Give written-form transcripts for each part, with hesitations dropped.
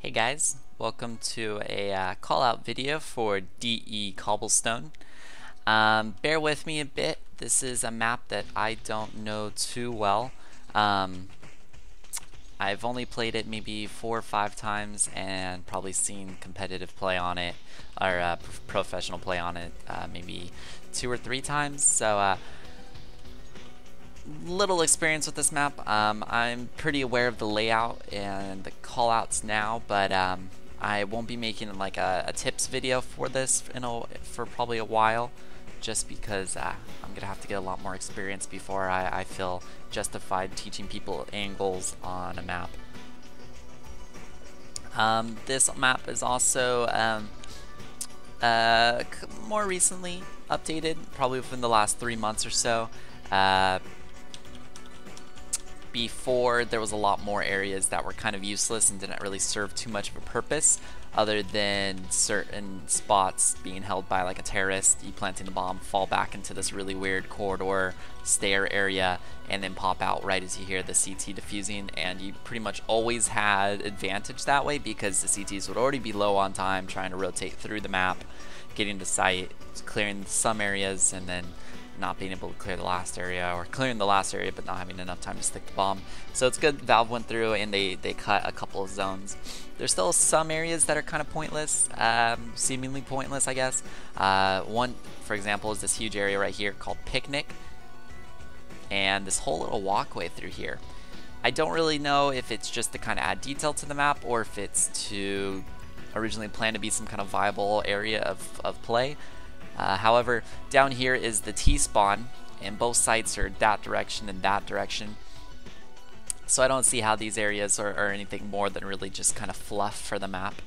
Hey guys, welcome to a call out video for DE Cobblestone. Bear with me a bit. This is a map that I don't know too well. I've only played it maybe 4 or 5 times and probably seen competitive play on it or professional play on it maybe 2 or 3 times. So little experience with this map. I'm pretty aware of the layout and the callouts now, but I won't be making like a tips video for this for probably a while, just because I'm gonna have to get a lot more experience before I feel justified teaching people angles on a map. This map is also more recently updated, probably within the last 3 months or so. Before, there was a lot more areas that were kind of useless and didn't really serve too much of a purpose, other than certain spots being held by like a terrorist, you planting the bomb, fall back into this really weird corridor stair area, and then pop out right as you hear the CT diffusing, and you pretty much always had advantage that way because the CTs would already be low on time trying to rotate through the map, getting to site, clearing some areas, and then not being able to clear the last area, or clearing the last area but not having enough time to stick the bomb. So it's good Valve went through and they cut a couple of zones. There's still some areas that are kind of pointless, seemingly pointless, I guess. One, for example, is this huge area right here called Picnic, and this whole little walkway through here. I don't really know if it's just to kind of add detail to the map, or if it's to originally plan to be some kind of viable area of play. However, down here is the T-spawn, and both sites are that direction and that direction. So I don't see how these areas are anything more than really just kind of fluff for the map.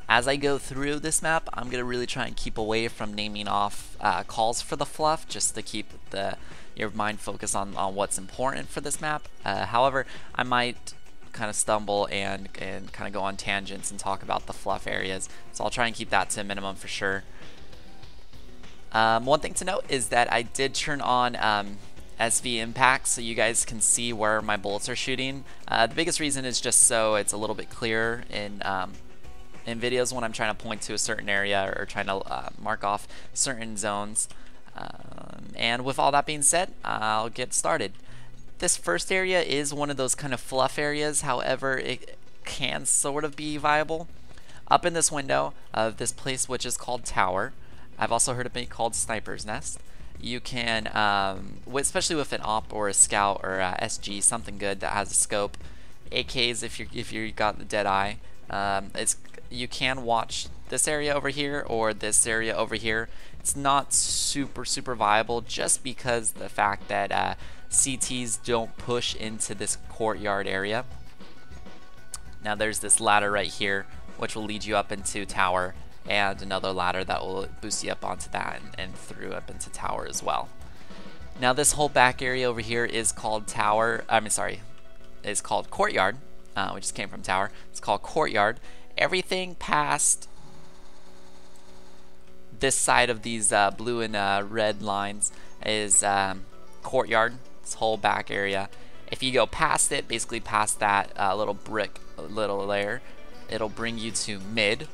As I go through this map, I'm going to really try and keep away from naming off calls for the fluff, just to keep your mind focused on what's important for this map. However, I might kind of stumble and kind of go on tangents and talk about the fluff areas, so I'll try and keep that to a minimum for sure. One thing to note is that I did turn on SV impact so you guys can see where my bullets are shooting. The biggest reason is just so it's a little bit clearer in videos when I'm trying to point to a certain area or trying to mark off certain zones. And with all that being said, I'll get started. This first area is one of those kind of fluff areas, however it can sort of be viable. Up in this window of this place, which is called Tower, I've also heard it being called Sniper's Nest. You can, especially with an op or a scout or a SG, something good that has a scope. AKs if you got the dead eye. You can watch this area over here or this area over here. It's not super viable just because the fact that CTs don't push into this courtyard area. Now there's this ladder right here which will lead you up into Tower, and another ladder that will boost you up onto that and through up into Tower as well. Now this whole back area over here is called is called Courtyard. We just came from Tower. It's called Courtyard. Everything past this side of these blue and red lines is Courtyard. This whole back area. If you go past it, basically past that little layer, it'll bring you to mid,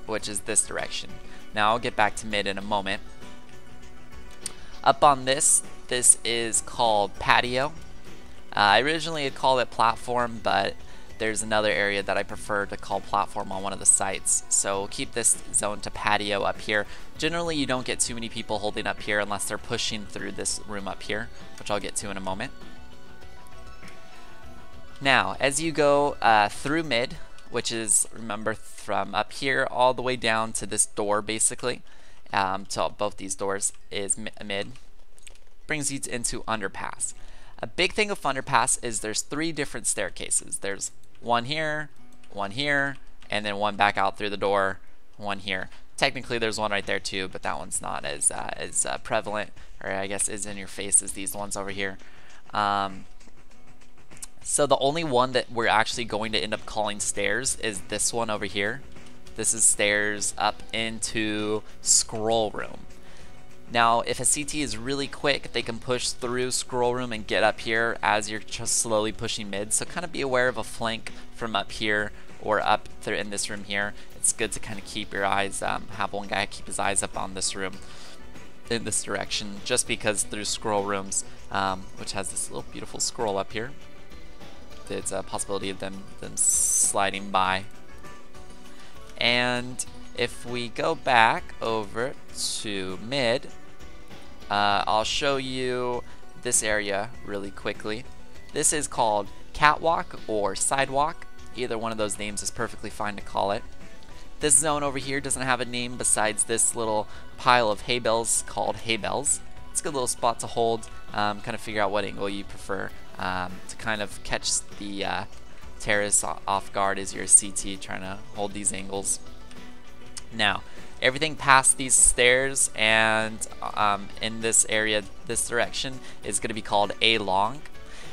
which is this direction. Now I'll get back to mid in a moment. Up on this is called Patio. I originally had called it Platform, but there's another area that I prefer to call Platform on one of the sites. So we'll keep this zone to Patio up here. Generally you don't get too many people holding up here unless they're pushing through this room up here, which I'll get to in a moment. Now as you go through mid, which is, remember, from up here all the way down to this door, basically, to both these doors is mid, brings you into Underpass. A big thing of Underpass is there's 3 different staircases. There's one here, and then one back out through the door, one here. Technically there's one right there too, but that one's not as prevalent, or I guess is in your face as these ones over here. So the only one that we're actually going to end up calling stairs is this one over here. This is stairs up into Scroll Room. Now if a CT is really quick, they can push through Scroll Room and get up here as you're just slowly pushing mid. So kind of be aware of a flank from up here or up through in this room here, it's good to kind of keep your eyes, have one guy keep his eyes up on this room in this direction, just because through scroll rooms, which has this little beautiful scroll up here, there's a possibility of them sliding by. And if we go back over to mid, I'll show you this area really quickly. This is called catwalk or sidewalk. Either one of those names is perfectly fine to call it. This zone over here doesn't have a name besides this little pile of hay bales called hay bales. It's a good little spot to hold, kind of figure out what angle you prefer to kind of catch the terrace off guard as your CT trying to hold these angles. Now, everything past these stairs and in this area, this direction, is going to be called A long,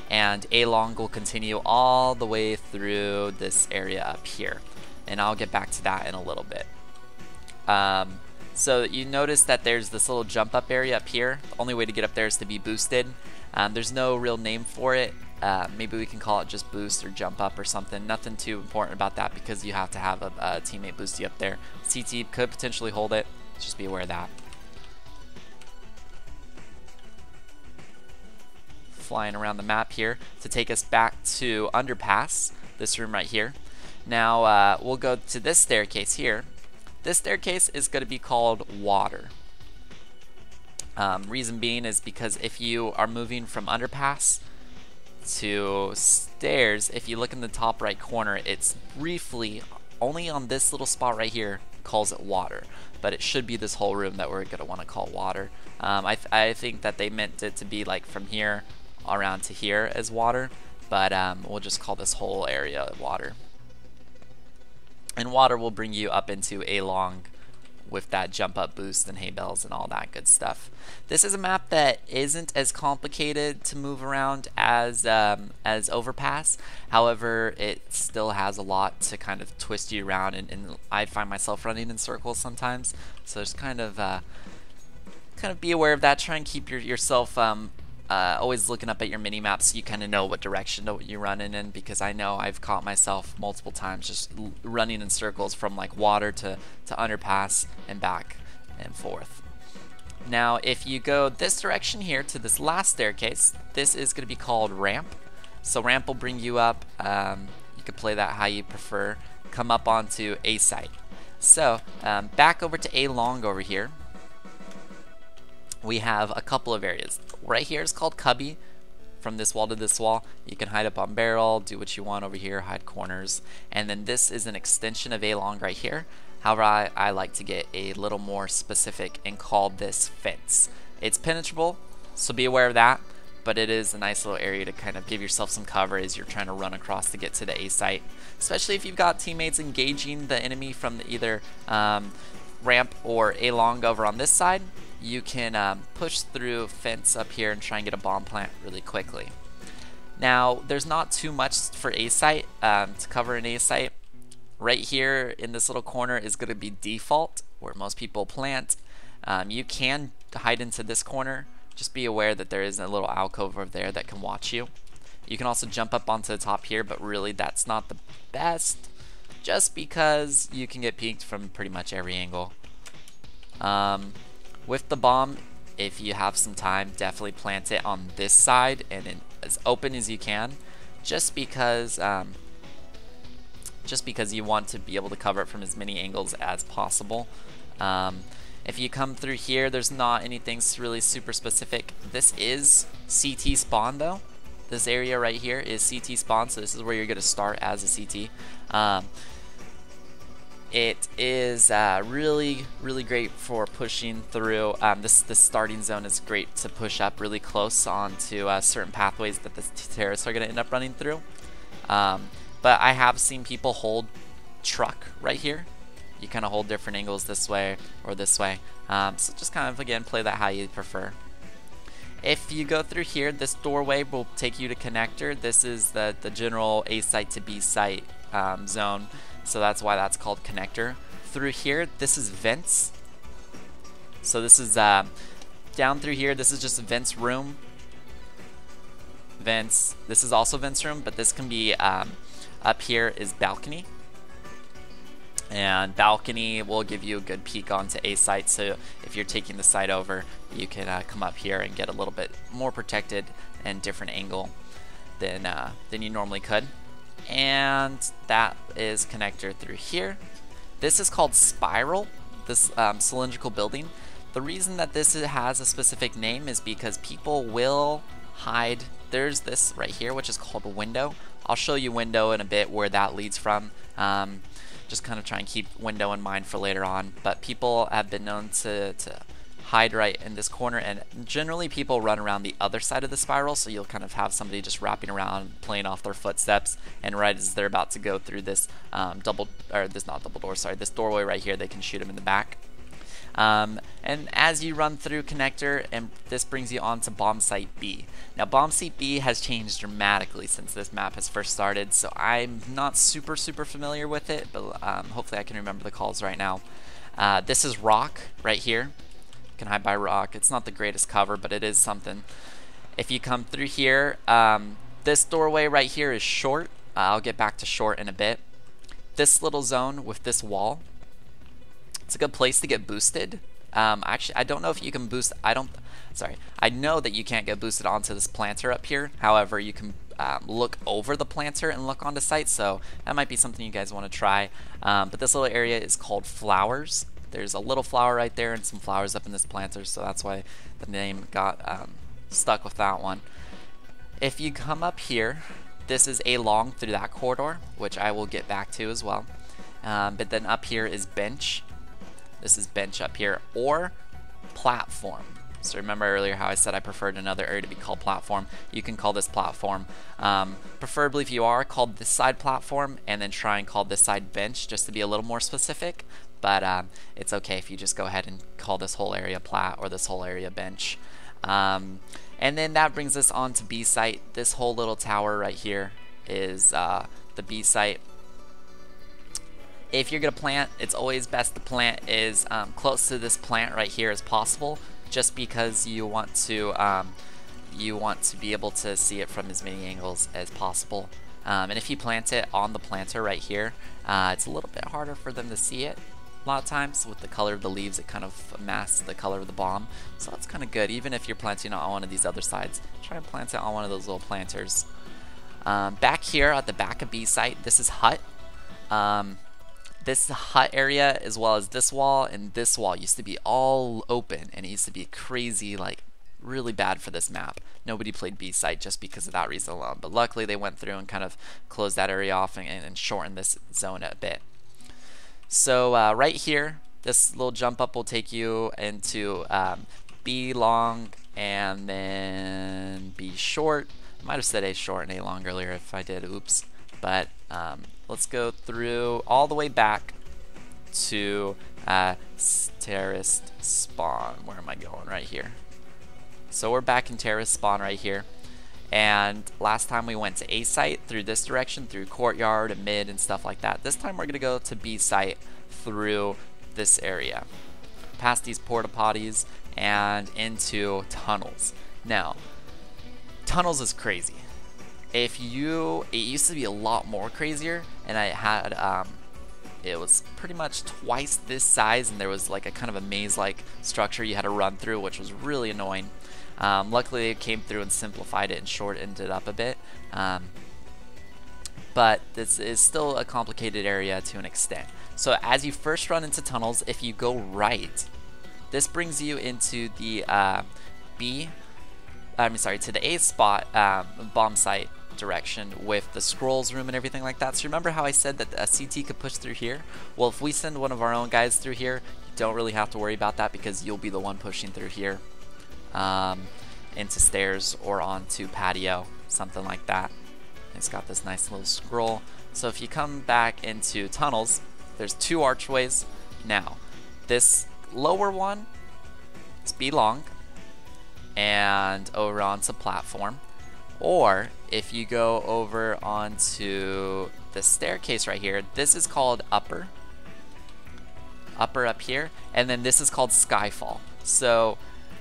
and A long will continue all the way through this area up here, and I'll get back to that in a little bit. So you notice that there's this little jump up area up here. The only way to get up there is to be boosted. There's no real name for it. Maybe we can call it just boost or jump up or something. Nothing too important about that because you have to have a teammate boost you up there. CT could potentially hold it. Just be aware of that. Flying around the map here to take us back to underpass, this room right here. Now we'll go to this staircase here. This staircase is going to be called water. Reason being is because if you are moving from underpass to stairs, if you look in the top right corner, it's briefly only on this little spot right here calls it water, but it should be this whole room that we're gonna want to call water. I think that they meant it to be like from here around to here as water, but we'll just call this whole area water. And water will bring you up into A long with that jump up boost and hay bales and all that good stuff. This is a map that isn't as complicated to move around as Overpass. However, it still has a lot to kind of twist you around, and I find myself running in circles sometimes. So just kind of be aware of that. Try and keep yourself always looking up at your mini maps so you kind of know what direction you're running in, because I know I've caught myself multiple times just running in circles from like water to underpass and back and forth. Now if you go this direction here to this last staircase, this is going to be called ramp. So ramp will bring you up. You can play that how you prefer. Come up onto A site. So back over to A long over here, we have a couple of areas. Right here is called cubby. From this wall to this wall, you can hide up on barrel, do what you want over here, hide corners. And then this is an extension of A long right here. However, I like to get a little more specific and call this fence. It's penetrable, so be aware of that, but it is a nice little area to kind of give yourself some cover as you're trying to run across to get to the A site. Especially if you've got teammates engaging the enemy from either ramp or A long over on this side. You can push through fence up here and try and get a bomb plant really quickly. Now, there's not too much for A site to cover an A site. Right here in this little corner is going to be default, where most people plant. You can hide into this corner. Just be aware that there is a little alcove over there that can watch you. You can also jump up onto the top here, but really that's not the best, just because you can get peeked from pretty much every angle. With the bomb, if you have some time, definitely plant it on this side and as open as you can, just because you want to be able to cover it from as many angles as possible. If you come through here, there's not anything really super specific. This is CT spawn though. This area right here is CT spawn, so this is where you're going to start as a CT. It is really great for pushing through. This starting zone is great to push up really close onto certain pathways that the terrorists are going to end up running through. But I have seen people hold truck right here. You kind of hold different angles this way or this way. So just kind of, again, play that how you prefer. If you go through here, this doorway will take you to connector. This is the general A site to B site zone. So that's why that's called connector. Through here, this is vents. So this is down through here, this is just vents room. Vents. This is also vents room, but this can be up here is balcony. And balcony will give you a good peek onto a site, so if you're taking the site over, you can come up here and get a little bit more protected and different angle than you normally could. And that is connector through here. This is called Spiral, this cylindrical building. The reason that this has a specific name is because people will hide. There's this right here, which is called a window. I'll show you window in a bit where that leads from. Just kind of try and keep window in mind for later on. But people have been known to hide right in this corner, and generally people run around the other side of the spiral, so you'll kind of have somebody just wrapping around, playing off their footsteps, and right as they're about to go through this this doorway right here, they can shoot them in the back. And as you run through connector, and this brings you on to bomb site B. Now bomb site B has changed dramatically since this map has first started, so I'm not super familiar with it, but hopefully I can remember the calls right now. This is rock right here. You can hide by rock. It's not the greatest cover, but it is something. If you come through here, this doorway right here is short. I'll get back to short in a bit. This little zone with this wall, it's a good place to get boosted. Actually, I don't know if you can boost. I know that you can't get boosted onto this planter up here. However, you can look over the planter and look onto site, so that might be something you guys want to try. But this little area is called flowers. There's a little flower right there and some flowers up in this planter, so that's why the name got stuck with that one. If you come up here, this is a long through that corridor, which I will get back to as well. But then up here is bench. This is bench up here, or platform. So remember earlier how I said I preferred another area to be called platform. You can call this platform. Preferably if you are, called this side platform, and then try and call this side bench, just to be a little more specific. But it's okay if you just go ahead and call this whole area plat or this whole area bench. And then that brings us on to B site. This whole little tower right here is the B site. If you're gonna plant, it's always best to plant as close to this plant right here as possible, just because you want to be able to see it from as many angles as possible. And if you plant it on the planter right here, it's a little bit harder for them to see it. A lot of times with the color of the leaves, it kind of masks the color of the bomb, so that's kind of good. Even if you're planting on one of these other sides, try and plant it on one of those little planters. Back here at the back of B site, this is hut. This hut area, as well as this wall and this wall, used to be all open, and it used to be crazy, like really bad for this map. Nobody played B site just because of that reason alone, but luckily they went through and kind of closed that area off and shortened this zone a bit. So right here, this little jump up will take you into B long and then B short. I might have said A short and A long earlier. If I did, oops. But let's go through all the way back to terrorist spawn. Where am I going? Right here. So we're back in terrorist spawn right here. And last time we went to A site through this direction, through courtyard and mid and stuff like that. This time we're gonna go to B site through this area, past these porta potties and into tunnels. Now, tunnels is crazy. It used to be a lot more crazier, and I had it was pretty much twice this size, and there was like a kind of a maze-like structure you had to run through, which was really annoying. Luckily, it came through and simplified it and shortened it up a bit. But this is still a complicated area to an extent. So as you first run into tunnels, if you go right, this brings you into the to the A spot bomb site direction with the scrolls room and everything like that. So remember how I said that a CT could push through here? Well, if we send one of our own guys through here, you don't really have to worry about that, because you'll be the one pushing through here into stairs or onto patio, something like that. It's got this nice little scroll. So if you come back into tunnels, there's two archways. Now, this lower one is B long and over onto platform. Or if you go over onto the staircase right here, this is called upper up here, and then this is called skyfall. So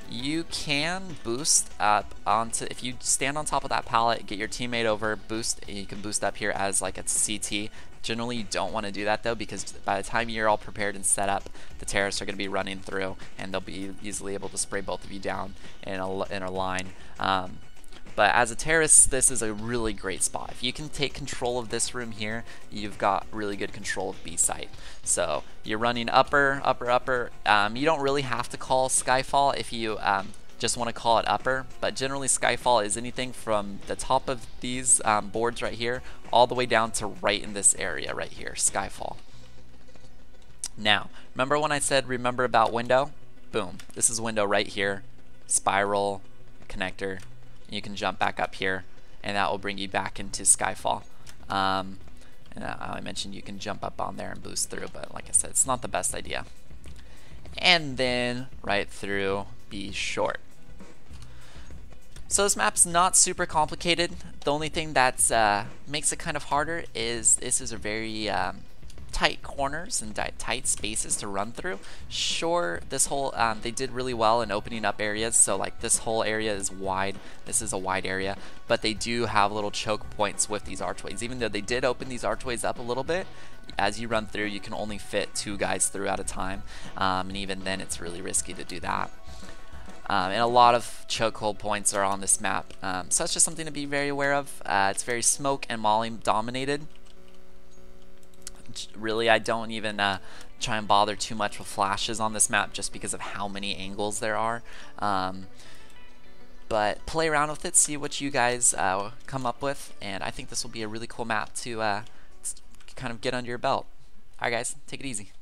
you can boost up onto, if you stand on top of that pallet, get your teammate over, boost, and you can boost up here as like a CT, Generally, you don't want to do that though, because by the time you're all prepared and set up, the terrorists are going to be running through, and they'll be easily able to spray both of you down in a line. But as a terrorist, this is a really great spot. If you can take control of this room here, you've got really good control of B site. So you're running upper, upper, upper. You don't really have to call Skyfall if you just want to call it upper, but generally Skyfall is anything from the top of these boards right here all the way down to right in this area right here, Skyfall. Now, remember when I said remember about window? Boom, this is window right here, spiral, connector. You can jump back up here, and that will bring you back into Skyfall. And I mentioned you can jump up on there and boost through, but like I said, it's not the best idea. And then right through B short. So this map's not super complicated. The only thing that makes it kind of harder is this is a very tight corners and tight spaces to run through. Sure, this whole they did really well in opening up areas, so like this whole area is wide. This is a wide area, but they do have little choke points with these archways. Even though they did open these archways up a little bit, as you run through, you can only fit 2 guys through at a time, and even then it's really risky to do that. And a lot of chokehold points are on this map, so that's just something to be very aware of. It's very smoke and molly dominated. Really, I don't even try and bother too much with flashes on this map just because of how many angles there are. But play around with it, see what you guys come up with, and I think this will be a really cool map to kind of get under your belt. Alright guys, take it easy.